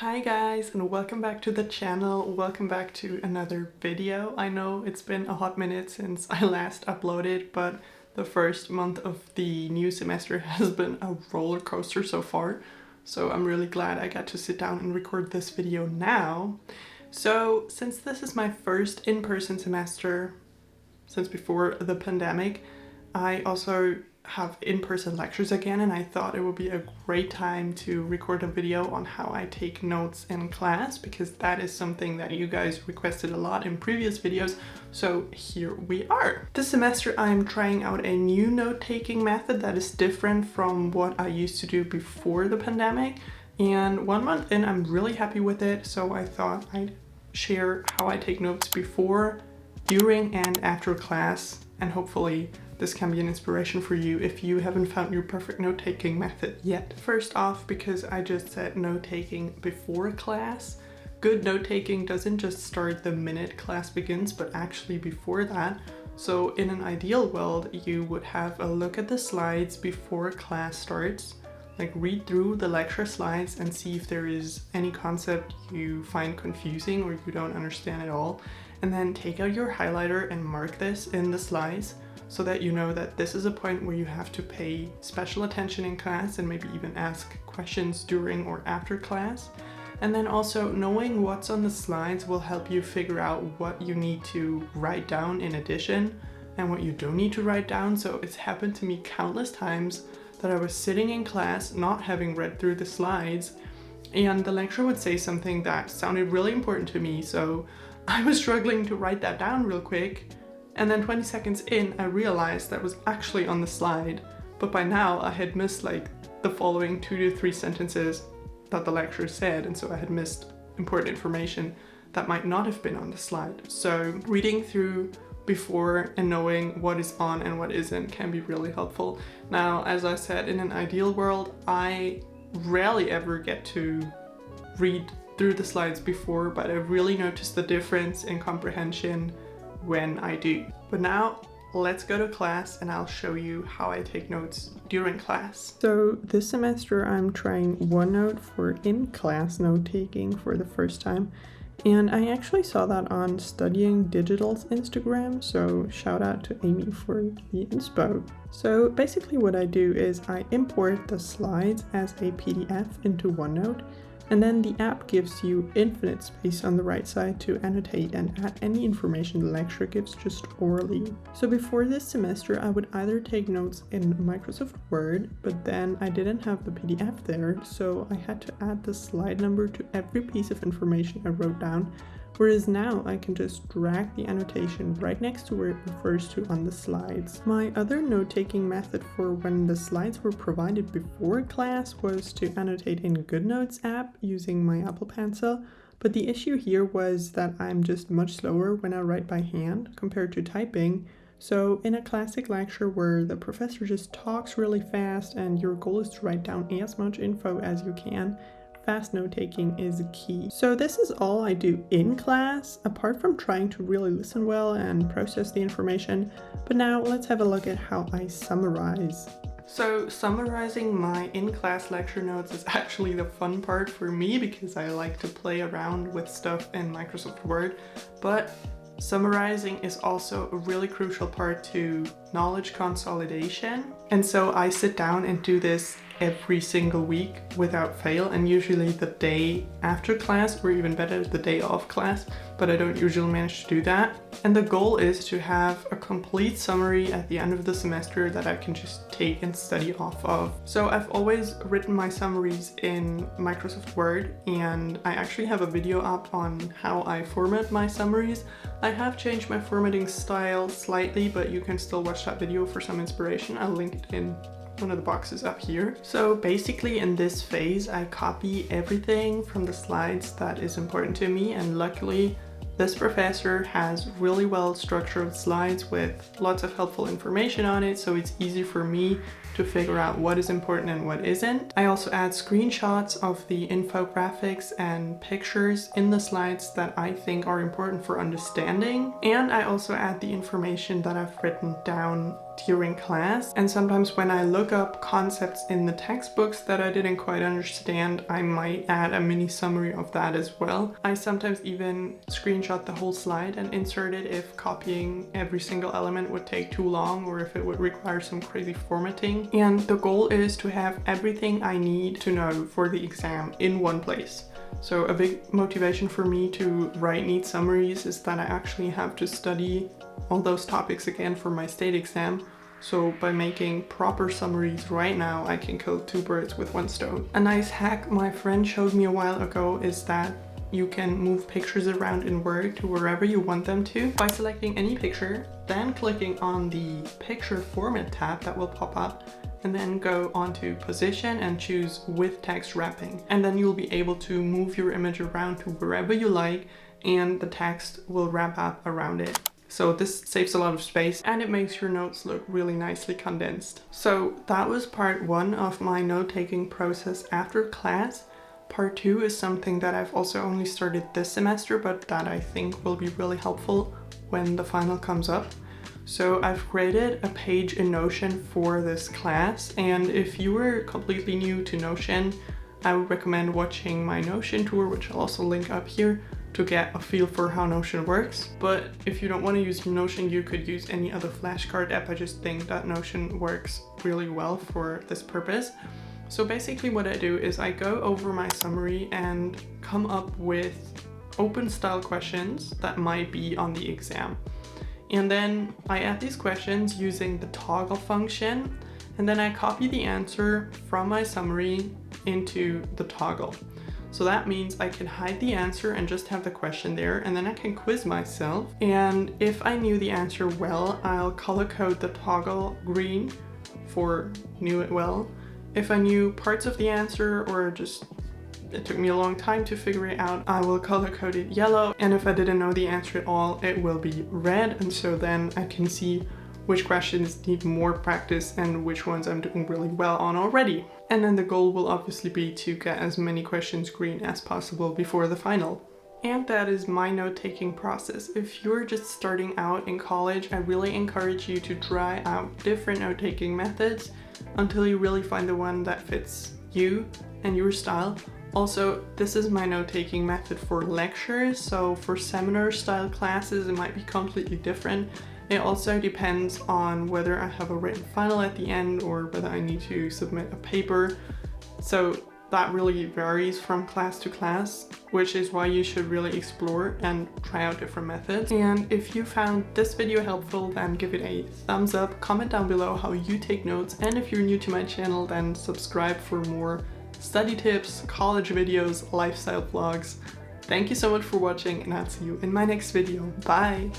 Hi guys, and welcome back to the channel. Welcome back to another video. I know it's been a hot minute since I last uploaded, but the first month of the new semester has been a roller coaster so far. So I'm really glad I got to sit down and record this video now. So since this is my first in-person semester since before the pandemic, I also have in-person lectures again, and I thought it would be a great time to record a video on how I take notes in class, because that is something that you guys requested a lot in previous videos, so here we are. This semester I'm trying out a new note-taking method that is different from what I used to do before the pandemic, and 1 month in I'm really happy with it, so I thought I'd share how I take notes before, during, and after class, and hopefully this can be an inspiration for you if you haven't found your perfect note-taking method yet. First off, because I just said note-taking before class, good note-taking doesn't just start the minute class begins, but actually before that. So in an ideal world, you would have a look at the slides before class starts, like read through the lecture slides and see if there is any concept you find confusing or you don't understand at all, and then take out your highlighter and mark this in the slides, so that you know that this is a point where you have to pay special attention in class and maybe even ask questions during or after class. And then also knowing what's on the slides will help you figure out what you need to write down in addition and what you don't need to write down. So it's happened to me countless times that I was sitting in class not having read through the slides, and the lecturer would say something that sounded really important to me, so I was struggling to write that down real quick. And then 20 seconds in, I realized that was actually on the slide, but by now I had missed like the following 2 to 3 sentences that the lecturer said, and so I had missed important information that might not have been on the slide. So reading through before and knowing what is on and what isn't can be really helpful. Now, as I said, in an ideal world, I rarely ever get to read through the slides before, but I really noticed the difference in comprehension when I do. But now let's go to class and I'll show you how I take notes during class. So this semester I'm trying OneNote for in-class note-taking for the first time, and I actually saw that on Studying Digital's Instagram, so shout out to Amy for the inspo. So basically what I do is I import the slides as a PDF into OneNote, and then the app gives you infinite space on the right side to annotate and add any information the lecturer gives just orally. So before this semester, I would either take notes in Microsoft Word, but then I didn't have the PDF there, so I had to add the slide number to every piece of information I wrote down, whereas now I can just drag the annotation right next to where it refers to on the slides. My other note-taking method for when the slides were provided before class was to annotate in GoodNotes app using my Apple Pencil, but the issue here was that I'm just much slower when I write by hand compared to typing. So in a classic lecture where the professor just talks really fast and your goal is to write down as much info as you can, fast note-taking is key. So this is all I do in class, apart from trying to really listen well and process the information. But now let's have a look at how I summarize. So summarizing my in-class lecture notes is actually the fun part for me because I like to play around with stuff in Microsoft Word, but summarizing is also a really crucial part to knowledge consolidation. And so I sit down and do this every single week without fail, and usually the day after class, or even better, the day of class, but I don't usually manage to do that. And the goal is to have a complete summary at the end of the semester that I can just take and study off of. So I've always written my summaries in Microsoft Word, and I actually have a video up on how I format my summaries. I have changed my formatting style slightly, but you can still watch that video for some inspiration. I'll link it in one of the boxes up here. So basically in this phase I copy everything from the slides that is important to me, and luckily this professor has really well structured slides with lots of helpful information on it, so it's easy for me to figure out what is important and what isn't. I also add screenshots of the infographics and pictures in the slides that I think are important for understanding, and I also add the information that I've written down during class, and sometimes when I look up concepts in the textbooks that I didn't quite understand, I might add a mini summary of that as well. I sometimes even screenshot the whole slide and insert it if copying every single element would take too long or if it would require some crazy formatting. And the goal is to have everything I need to know for the exam in one place. So a big motivation for me to write neat summaries is that I actually have to study all those topics again for my state exam. So by making proper summaries right now, I can kill two birds with one stone. A nice hack my friend showed me a while ago is that you can move pictures around in Word to wherever you want them to by selecting any picture, then clicking on the picture format tab that will pop up, and then go onto position and choose with text wrapping. And then you'll be able to move your image around to wherever you like, and the text will wrap up around it. So this saves a lot of space and it makes your notes look really nicely condensed. So that was part 1 of my note-taking process after class. Part 2 is something that I've also only started this semester, but that I think will be really helpful when the final comes up. So I've created a page in Notion for this class, and if you were completely new to Notion, I would recommend watching my Notion tour, which I'll also link up here, to get a feel for how Notion works. But if you don't want to use Notion, you could use any other flashcard app. I just think that Notion works really well for this purpose. So basically what I do is I go over my summary and come up with open style questions that might be on the exam. And then I add these questions using the toggle function, and then I copy the answer from my summary into the toggle. So that means I can hide the answer and just have the question there, and then I can quiz myself. And if I knew the answer well, I'll color code the toggle green for knew it well. If I knew parts of the answer or just it took me a long time to figure it out, I will color code it yellow. And if I didn't know the answer at all, it will be red. And so then I can see which questions need more practice and which ones I'm doing really well on already. And then the goal will obviously be to get as many questions green as possible before the final. And that is my note-taking process. If you're just starting out in college, I really encourage you to try out different note-taking methods until you really find the one that fits you and your style. Also, this is my note-taking method for lectures, so for seminar-style classes it might be completely different. It also depends on whether I have a written final at the end or whether I need to submit a paper. So that really varies from class to class, which is why you should really explore and try out different methods. And if you found this video helpful, then give it a thumbs up, comment down below how you take notes, and if you're new to my channel, then subscribe for more study tips, college videos, lifestyle vlogs. Thank you so much for watching, and I'll see you in my next video. Bye!